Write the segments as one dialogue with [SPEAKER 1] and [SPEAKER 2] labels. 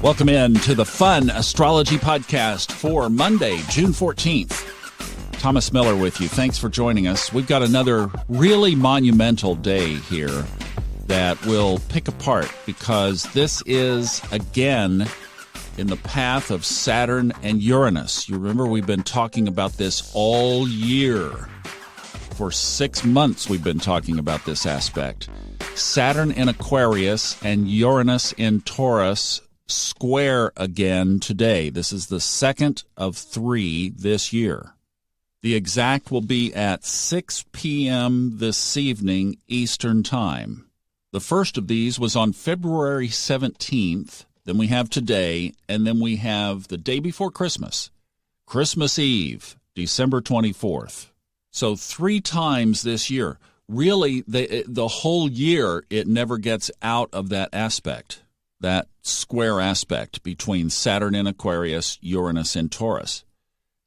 [SPEAKER 1] Welcome in to the fun astrology podcast for Monday, June 14th. Thomas Miller with you. Thanks for joining us. We've got another really monumental day here that we'll pick apart because this is, again, in the path of Saturn and Uranus. You remember we've been talking about this all year. For 6 months we've been talking about this aspect. Saturn in Aquarius and Uranus in Taurus square again today. This is the second of 3 this year. The exact will be at 6 p.m. this evening Eastern Time. The first of these was on February 17th. Then we have today, and then we have the day before Christmas, Christmas Eve, December 24th. So 3 times this year. Really, the whole year, it never gets out of that aspect, that square aspect between Saturn in Aquarius, Uranus in Taurus.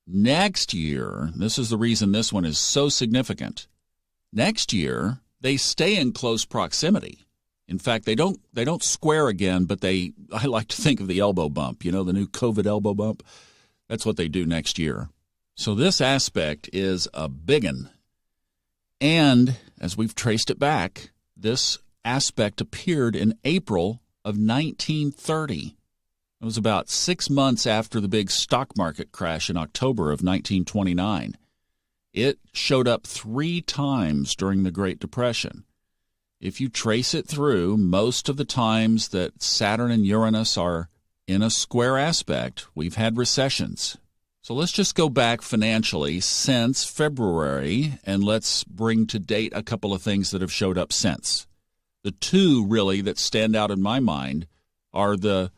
[SPEAKER 1] Next year, this is the reason this one is so significant. Next year, they stay in close proximity. In fact, they don't square again, but I like to think of the elbow bump, the new COVID elbow bump. That's what they do next year. So this aspect is a biggin. And as we've traced it back, this aspect appeared in April of 1930. It was about 6 months after the big stock market crash in October of 1929. It showed up 3 times during the Great Depression. If you trace it through, most of the times that Saturn and Uranus are in a square aspect, we've had recessions. So let's just go back financially since February, and let's bring to date a couple of things that have showed up since. The 2 really that stand out in my mind are the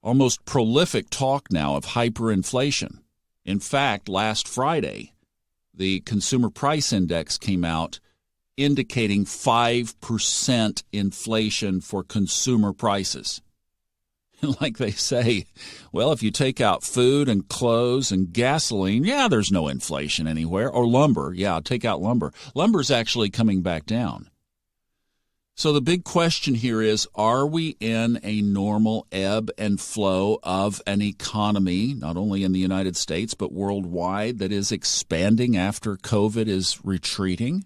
[SPEAKER 1] almost prolific talk now of hyperinflation. In fact, last Friday, the Consumer Price Index came out indicating 5% inflation for consumer prices. Like they say, well, if you take out food and clothes and gasoline, there's no inflation anywhere. Or lumber, take out lumber. Lumber's actually coming back down. So the big question here is, are we in a normal ebb and flow of an economy, not only in the United States, but worldwide, that is expanding after COVID is retreating?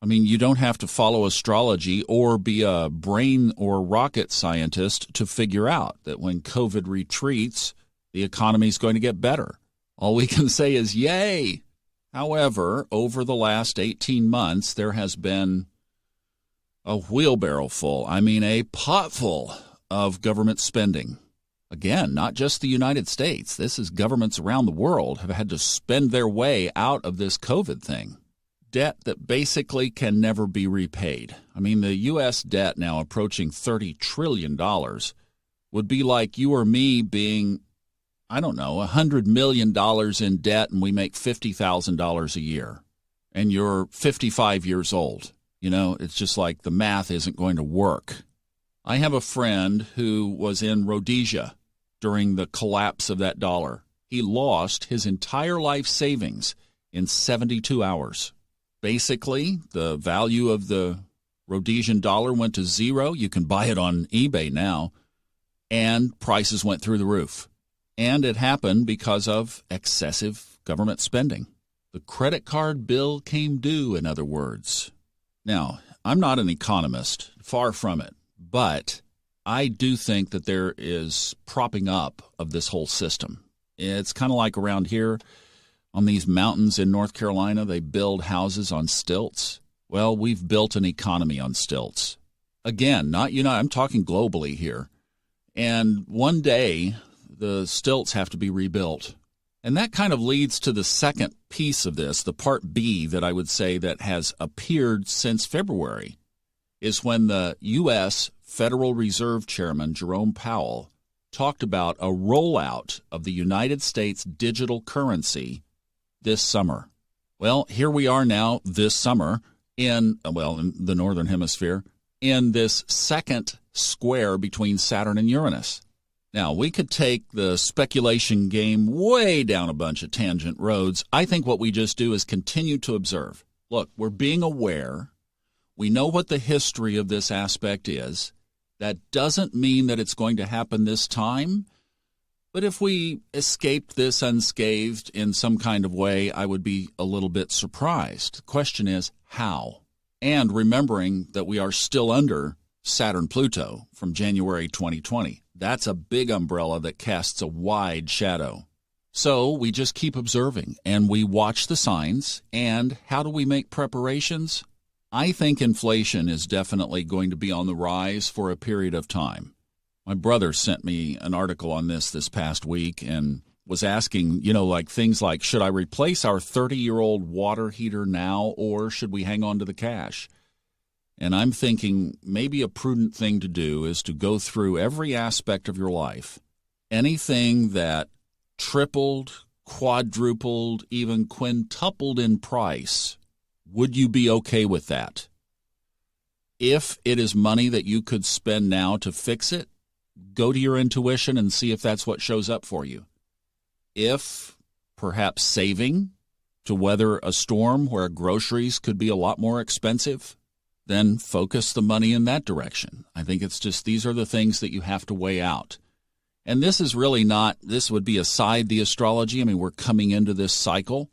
[SPEAKER 1] I mean, you don't have to follow astrology or be a brain or rocket scientist to figure out that when COVID retreats, the economy is going to get better. All we can say is, yay! However, over the last 18 months, there has been a wheelbarrow full, a pot full of government spending. Again, not just the United States. This is governments around the world have had to spend their way out of this COVID thing. Debt that basically can never be repaid. The U.S. debt now approaching $30 trillion would be like you or me being, $100 million in debt, and we make $50,000 a year. And you're 55 years old. It's just like the math isn't going to work. I have a friend who was in Rhodesia during the collapse of that dollar. He lost his entire life savings in 72 hours. Basically, the value of the Rhodesian dollar went to 0. You can buy it on eBay now. And prices went through the roof. And it happened because of excessive government spending. The credit card bill came due, in other words. Now, I'm not an economist, far from it. But I do think that there is propping up of this whole system. It's kind of like around here. On these mountains in North Carolina, they build houses on stilts. Well, we've built an economy on stilts. Again, I'm talking globally here. And one day, the stilts have to be rebuilt. And that kind of leads to the second piece of this, the part B that I would say that has appeared since February, is when the U.S. Federal Reserve Chairman Jerome Powell talked about a rollout of the United States digital currency this summer. Well, here we are now this summer in the Northern Hemisphere, in this second square between Saturn and Uranus. Now, we could take the speculation game way down a bunch of tangent roads. I think what we just do is continue to observe. Look, we're being aware. We know what the history of this aspect is, That doesn't mean that it's going to happen this time, but if we escaped this unscathed in some kind of way, I would be a little bit surprised. The question is, how? And remembering that we are still under Saturn-Pluto from January 2020. That's a big umbrella that casts a wide shadow. So we just keep observing, and we watch the signs. And how do we make preparations? I think inflation is definitely going to be on the rise for a period of time. My brother sent me an article on this past week and was asking, like things like, should I replace our 30-year-old water heater now, or should we hang on to the cash? And I'm thinking maybe a prudent thing to do is to go through every aspect of your life. Anything that tripled, quadrupled, even quintupled in price, would you be okay with that? If it is money that you could spend now to fix it, go to your intuition and see if that's what shows up for you. If perhaps saving to weather a storm where groceries could be a lot more expensive, then focus the money in that direction. I think it's just these are the things that you have to weigh out. And this is really not, this would be aside the astrology. I mean, we're coming into this cycle.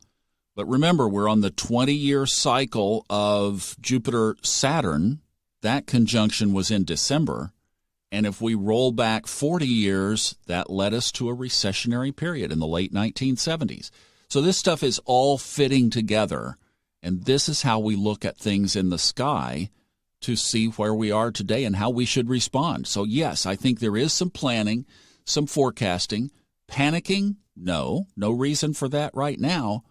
[SPEAKER 1] But remember, we're on the 20-year cycle of Jupiter-Saturn. That conjunction was in December. And if we roll back 40 years, that led us to a recessionary period in the late 1970s. So this stuff is all fitting together. And this is how we look at things in the sky to see where we are today and how we should respond. So, yes, I think there is some planning, some forecasting. Panicking? No reason for that right now.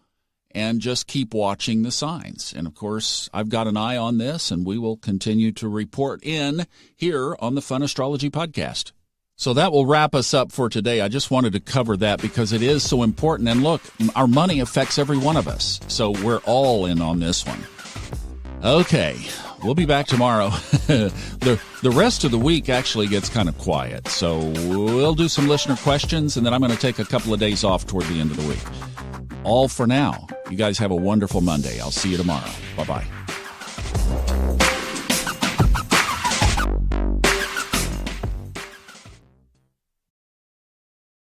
[SPEAKER 1] And just keep watching the signs. And, of course, I've got an eye on this, and we will continue to report in here on the Fun Astrology Podcast. So that will wrap us up for today. I just wanted to cover that because it is so important. And, look, our money affects every one of us, so we're all in on this one. Okay, we'll be back tomorrow. The rest of the week actually gets kind of quiet, so we'll do some listener questions, and then I'm going to take a couple of days off toward the end of the week. All for now. You guys have a wonderful Monday. I'll see you tomorrow. Bye-bye.